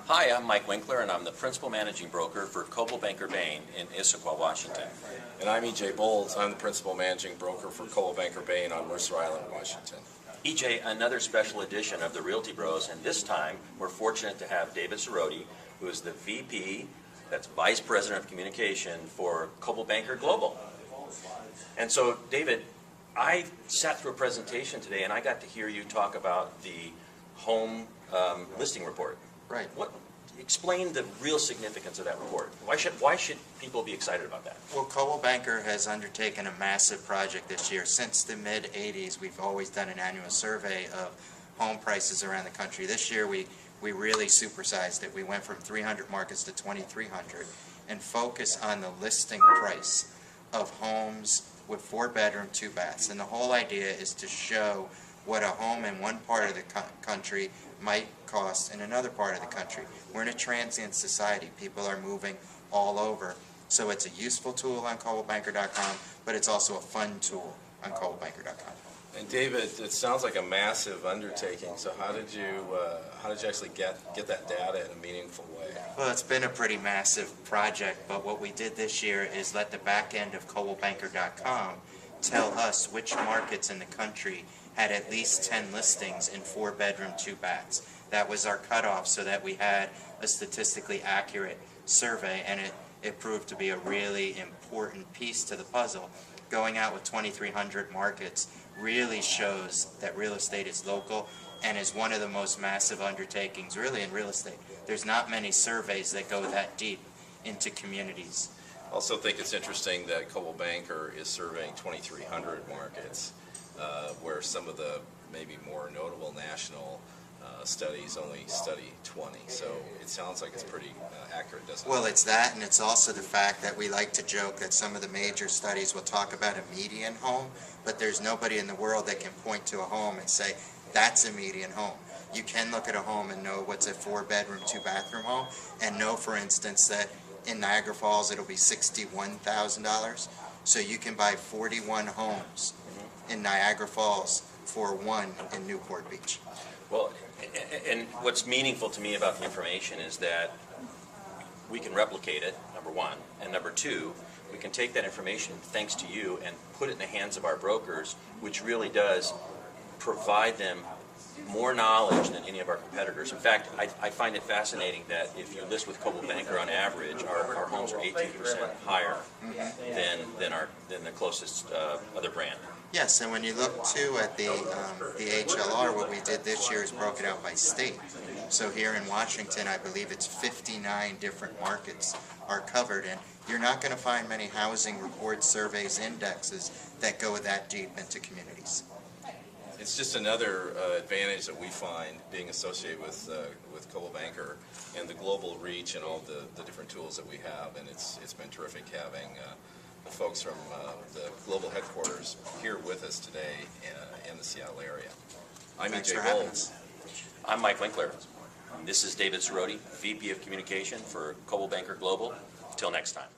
Hi, I'm Mike Winkler, and I'm the Principal Managing Broker for Coldwell Banker Bain in Issaquah, Washington. And I'm EJ Bowles. I'm the Principal Managing Broker for Coldwell Banker Bain on Mercer Island, Washington. EJ, another special edition of the Realty Bros, and this time we're fortunate to have David Cerroti, who is the VP, that's Vice President of Communication for Coldwell Banker Global. And so, David, I sat through a presentation today, and I got to hear you talk about the home listing report. Right. Explain the real significance of that report. Why should people be excited about that? Well, Coldwell Banker has undertaken a massive project this year. Since the mid-'80s, we've always done an annual survey of home prices around the country. This year, we really supersized it. We went from 300 markets to 2,300 and focused on the listing price of homes with 4-bedroom, 2 baths. And the whole idea is to show what a home in one part of the country might cost in another part of the country. We're in a transient society. People are moving all over. So it's a useful tool on ColdwellBanker.com, but it's also a fun tool on ColdwellBanker.com. And David, it sounds like a massive undertaking. So how did you actually get that data in a meaningful way? Well, it's been a pretty massive project, but what we did this year is let the back end of ColdwellBanker.com tell us which markets in the country had at least 10 listings in 4-bedroom, 2 baths. That was our cutoff so that we had a statistically accurate survey, and it proved to be a really important piece to the puzzle. Going out with 2,300 markets really shows that real estate is local and is one of the most massive undertakings really in real estate. There's not many surveys that go that deep into communities. I also think it's interesting that Coldwell Banker is surveying 2,300 markets, where some of the maybe more notable national studies only study 20. So it sounds like it's pretty accurate, doesn't it? Well, it's that, and it's also the fact that we like to joke that some of the major studies will talk about a median home, but there's nobody in the world that can point to a home and say, that's a median home. You can look at a home and know what's a 4-bedroom, 2-bathroom home, and know, for instance, that in Niagara Falls it'll be $61,000. So you can buy 41 homes in Niagara Falls for one in Newport Beach. Well, and what's meaningful to me about the information is that we can replicate it, number one, and number two, we can take that information, thanks to you, and put it in the hands of our brokers, which really does provide them more knowledge than any of our competitors. In fact, I find it fascinating that if you list with Coldwell Banker, on average, our homes are 18% higher than the closest other brand. Yes, and when you look too at the HLR, what we did this year is broke it out by state. So here in Washington, I believe it's 59 different markets are covered, and you're not going to find many housing reports, surveys, indexes that go that deep into communities. It's just another advantage that we find being associated with Coldwell Banker and the global reach and all the different tools that we have, and it's been terrific having the folks from the global headquarters here with us today in the Seattle area. I'm EJ Bowles. I'm Mike Winkler. This is David Cerroti, VP of Communication for Coldwell Banker Global. Till next time.